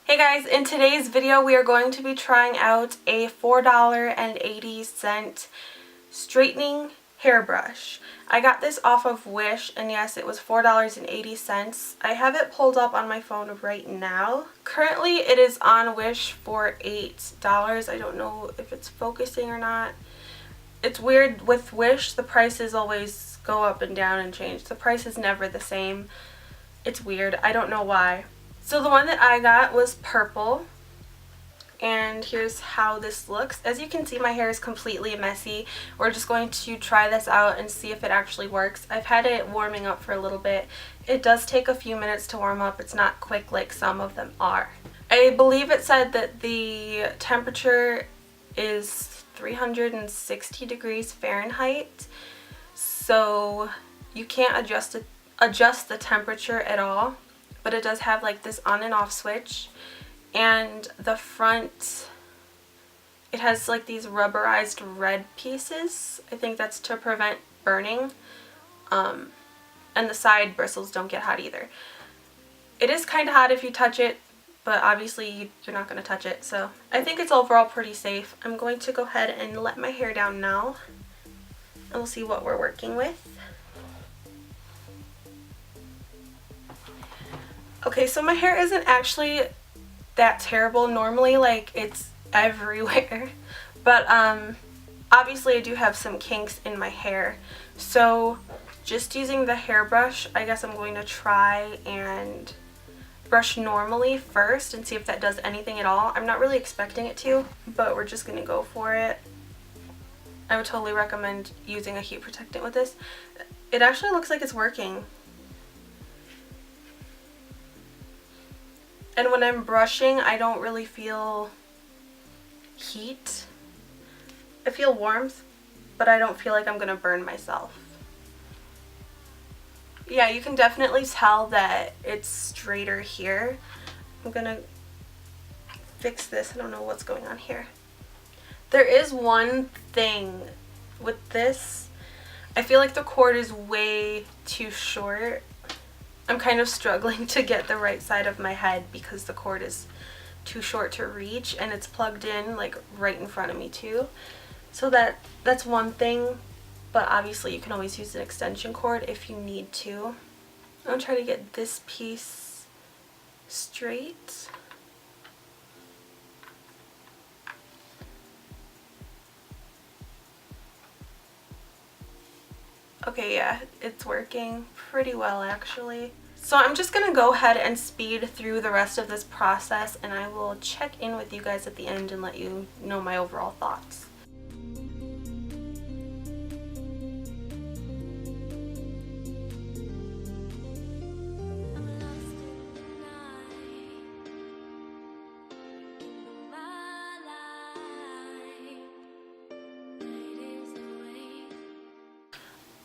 Hey guys, in today's video we are going to be trying out a $4.80 straightening hairbrush. I got this off of Wish, and yes, it was $4.80. I have it pulled up on my phone right now. Currently it is on Wish for $8. I don't know if it's focusing or not. It's weird with Wish, the prices always go up and down and change. The price is never the same. It's weird. I don't know why. So the one that I got was purple, and here's how this looks. As you can see, my hair is completely messy. We're just going to try this out and see if it actually works. I've had it warming up for a little bit. It does take a few minutes to warm up. It's not quick like some of them are. I believe it said that the temperature is 360 degrees Fahrenheit, so you can't adjust the temperature at all. But it does have like this on and off switch, and the front, it has like these rubberized red pieces. I think that's to prevent burning, and the side bristles don't get hot either. It is kind of hot if you touch it, but obviously you're not going to touch it, so I think it's overall pretty safe. I'm going to go ahead and let my hair down now, and we'll see what we're working with. Okay, so my hair isn't actually that terrible. Normally, like, it's everywhere. But, obviously I do have some kinks in my hair. So, just using the hairbrush, I guess I'm going to try and brush normally first and see if that does anything at all. I'm not really expecting it to, but we're just going to go for it. I would totally recommend using a heat protectant with this. It actually looks like it's working. And when I'm brushing, I don't really feel heat. I feel warmth, but I don't feel like I'm going to burn myself. Yeah, you can definitely tell that it's straighter here. I'm going to fix this. I don't know what's going on here. There is one thing with this. I feel like the cord is way too short. I'm kind of struggling to get the right side of my head because the cord is too short to reach, and it's plugged in like right in front of me too. So that's one thing, but obviously you can always use an extension cord if you need to. I'm gonna try to get this piece straight. Okay, yeah, it's working pretty well actually. So I'm just going to go ahead and speed through the rest of this process, and I will check in with you guys at the end and let you know my overall thoughts.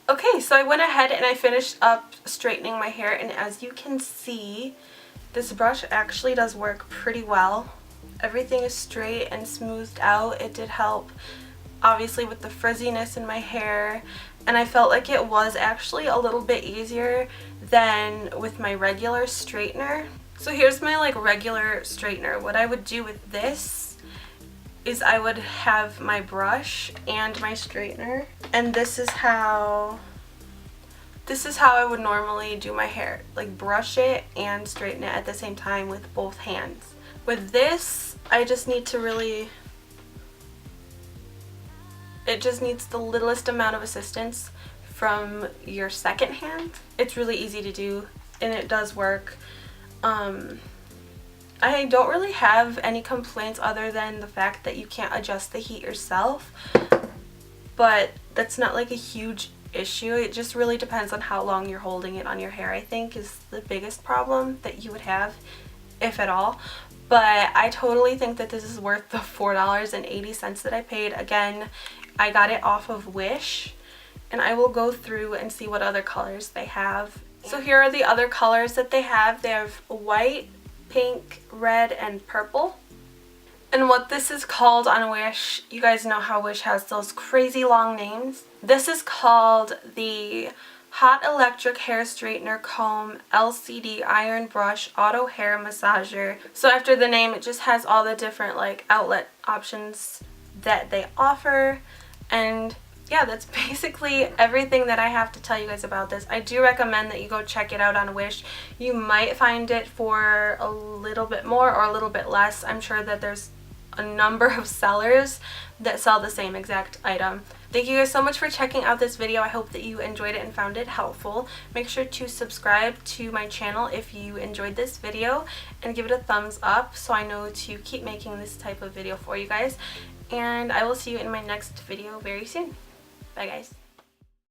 Okay, so I went ahead and I finished up straightening my hair, and as you can see, this brush actually does work pretty well. Everything is straight and smoothed out. It did help, obviously, with the frizziness in my hair, and I felt like it was actually a little bit easier than with my regular straightener. So here's my like regular straightener. What I would do with this is I would have my brush and my straightener, and this is how I would normally do my hair, like brush it and straighten it at the same time with both hands. With this, I just need to really, it just needs the littlest amount of assistance from your second hand. It's really easy to do, and it does work. I don't really have any complaints other than the fact that you can't adjust the heat yourself, but that's not like a huge issue. It just really depends on how long you're holding it on your hair, I think, is the biggest problem that you would have, if at all. But I totally think that this is worth the $4.80 that I paid. Again, I got it off of Wish, and I will go through and see what other colors they have. So here are the other colors that they have. They have white, pink, red, and purple. And what this is called on Wish, you guys know how Wish has those crazy long names. This is called the Hot Electric Hair Straightener Comb LCD Iron Brush Auto Hair Massager. So after the name, it just has all the different like outlet options that they offer. And yeah, that's basically everything that I have to tell you guys about this. I do recommend that you go check it out on Wish. You might find it for a little bit more or a little bit less. I'm sure that there's a number of sellers that sell the same exact item. Thank you guys so much for checking out this video. I hope that you enjoyed it and found it helpful. Make sure to subscribe to my channel if you enjoyed this video and give it a thumbs up so I know to keep making this type of video for you guys. And I will see you in my next video very soon. Bye guys.